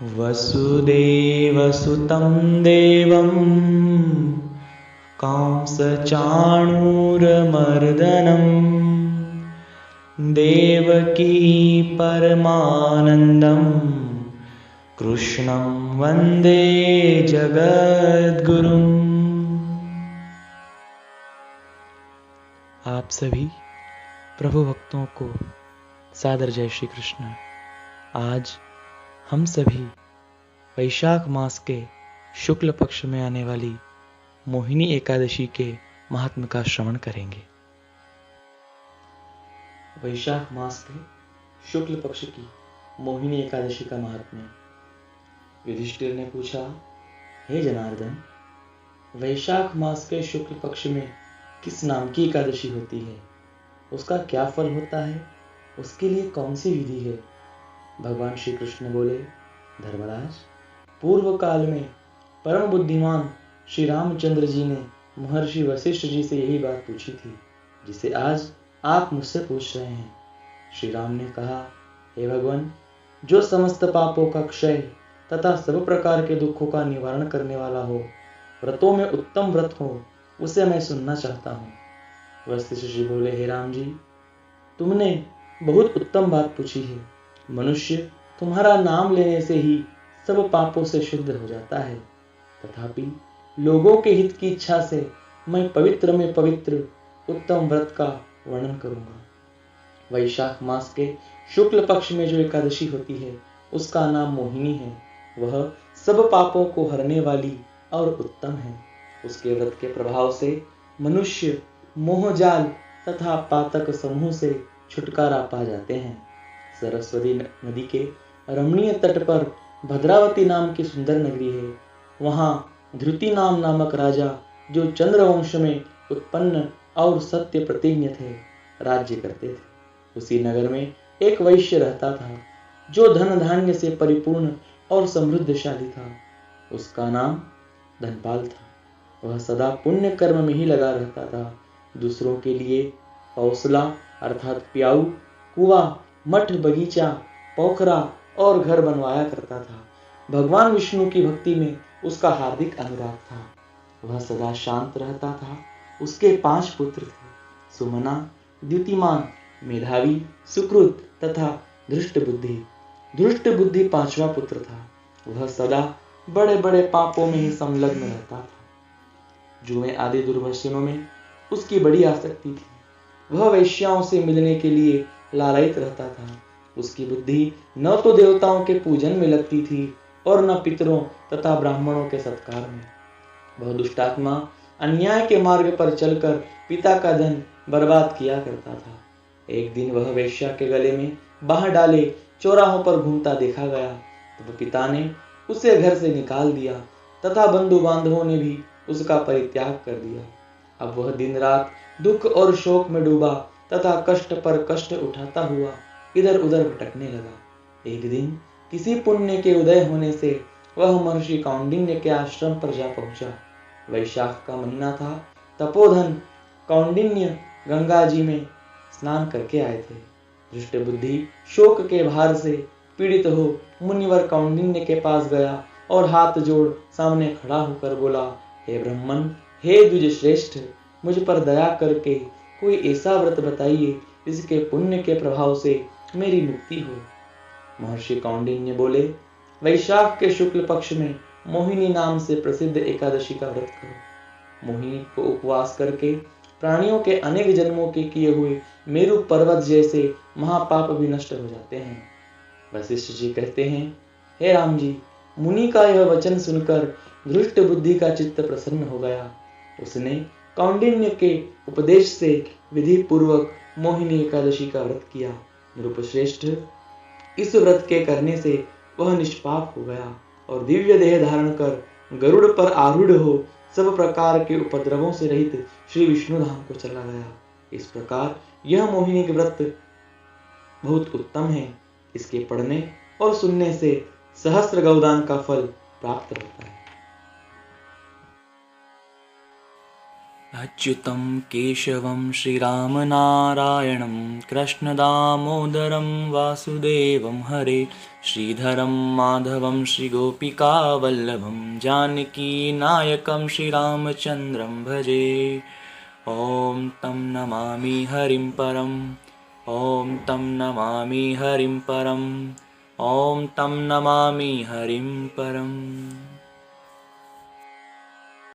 वसुदेवसुतं देवं कंसचाणूरमर्दनं देवकी परमानन्दं कृष्णं वन्दे जगद्गुरुम्। आप सभी प्रभु भक्तों को सादर जय श्री कृष्ण। आज हम सभी वैशाख मास के शुक्ल पक्ष में आने वाली मोहिनी एकादशी के महात्म्य का श्रवण करेंगे। वैशाख मास के शुक्ल पक्ष की मोहिनी एकादशी का महात्म्य। युधिष्ठिर ने पूछा, हे जनार्दन, वैशाख मास के शुक्ल पक्ष में किस नाम की एकादशी होती है? उसका क्या फल होता है? उसके लिए कौन सी विधि है? भगवान श्री कृष्ण बोले, धर्मराज, पूर्व काल में परम बुद्धिमान श्री रामचंद्र जी ने महर्षि वशिष्ठ जी से यही बात पूछी थी, जिसे आज आप मुझसे पूछ रहे हैं। श्री राम ने कहा, हे भगवान, जो समस्त पापों का क्षय तथा सब प्रकार के दुखों का निवारण करने वाला हो, व्रतों में उत्तम व्रत हो, उसे मैं सुनना चाहता हूँ। वशिष्ठ जी बोले, हे राम जी, तुमने बहुत उत्तम बात पूछी है। मनुष्य तुम्हारा नाम लेने से ही सब पापों से शुद्ध हो जाता है। तथापि लोगों के हित की इच्छा से मैं पवित्र में पवित्र उत्तम व्रत का वर्णन करूंगा। वैशाख मास के शुक्ल पक्ष में जो एकादशी होती है, उसका नाम मोहिनी है। वह सब पापों को हरने वाली और उत्तम है। उसके व्रत के प्रभाव से मनुष्य मोहजाल तथा पातक समूह से छुटकारा पा जाते हैं। सरस्वती नदी के रमणीय तट पर भद्रावती नाम की सुंदर नगरी है। वहां धृति नामक राजा, जो चंद्रवंश में उत्पन्न और सत्य प्रतिज्ञ थे, राज्य करते थे। उसी नगर में एक वैश्य रहता था, जो धन धान्य से परिपूर्ण और समृद्धशाली था। उसका नाम धनपाल था। वह सदा पुण्य कर्म में ही लगा रहता था। दूसरों के लिए पौसला अर्थात प्याऊ, कुआं, मठ, बगीचा, पोखरा और घर बनवाया करता था। भगवान विष्णु की भक्ति में उसका हार्दिक अनुराग था। वह सदा शांत रहता था। उसके 5 पुत्र थे, सुमना, द्युतिमान, मेधावी, सुकृत तथा धृष्ट बुद्धि। धृष्ट बुद्धि 5वां पुत्र था। वह सदा बड़े बड़े पापों में ही संलग्न रहता था। जुए आदि दुर्व्यसनों में उसकी बड़ी आसक्ति थी। वह वैश्याओं से मिलने के लिए लालायित रहता था। उसकी बुद्धि न तो देवताओं के पूजन में लगती थी और न पितरों तथा ब्राह्मणों के सत्कार में। वह दुष्टात्मा अन्याय के मार्ग पर चलकर पिता का धन बर्बाद किया करता था। एक दिन वह वेश्या के गले में बाह डाले चौराहों पर घूमता देखा गया, तो पिता ने उसे घर से निकाल दिया तथा बंधु बांधवों ने भी उसका परित्याग कर दिया। अब वह दिन रात दुख और शोक में डूबा तथा कष्ट पर कष्ट उठाता हुआ इधर उधर भटकने लगा। एक दिन किसी पुण्य के उदय होने से वह महर्षि कौंडिन्य के आश्रम पर जा पहुंचा। वैशाख का महीना था। तपोधन कौंडिन्य गंगा जी में स्नान करके आए थे। धृष्ट बुद्धि शोक के भार से पीड़ित हो मुनिवर कौंडिन्य के पास गया और हाथ जोड़ सामने खड़ा होकर बोला, हे ब्राह्मण, हे द्विज श्रेष्ठ, मुझ पर दया करके कोई ऐसा व्रत बताइए जिसके पुण्य के प्रभाव से मेरी मुक्ति हो। महर्षि कौंडिन्य बोले, वैशाख के शुक्ल पक्ष में मोहिनी नाम से प्रसिद्ध एकादशी का व्रत करो। मोहिनी को उपवास करके प्राणियों के अनेक जन्मों के किए हुए मेरु पर्वत जैसे महापाप भी नष्ट हो जाते हैं। वशिष्ठ जी कहते हैं, हे राम जी, मुनि का यह वचन सुनकर धृष्ट बुद्धि का चित्त प्रसन्न हो गया। उसने कौंडिन्य के उपदेश से विधि पूर्वक मोहिनी एकादशी का व्रत किया। नृपश्रेष्ठ, इस व्रत के करने से वह निष्पाप हो गया और दिव्य देह धारण कर गरुड़ पर आरूढ़ हो सब प्रकार के उपद्रवों से रहित श्री विष्णु धाम को चला गया। इस प्रकार यह मोहिनी व्रत बहुत उत्तम है। इसके पढ़ने और सुनने से सहस्त्र गौदान का फल प्राप्त होता है। अच्युतं केशवं श्रीरामनारायणं कृष्णदामोदरं वासुदेवं हरे श्रीधरं माधवं श्रीगोपिकावल्लभं जानकीनायकं श्रीरामचन्द्रं भजे। ॐ तं नमामि हरिं परम् ॐ तं नमामि हरिं परम् ॐ तं नमामि हरिं परम्।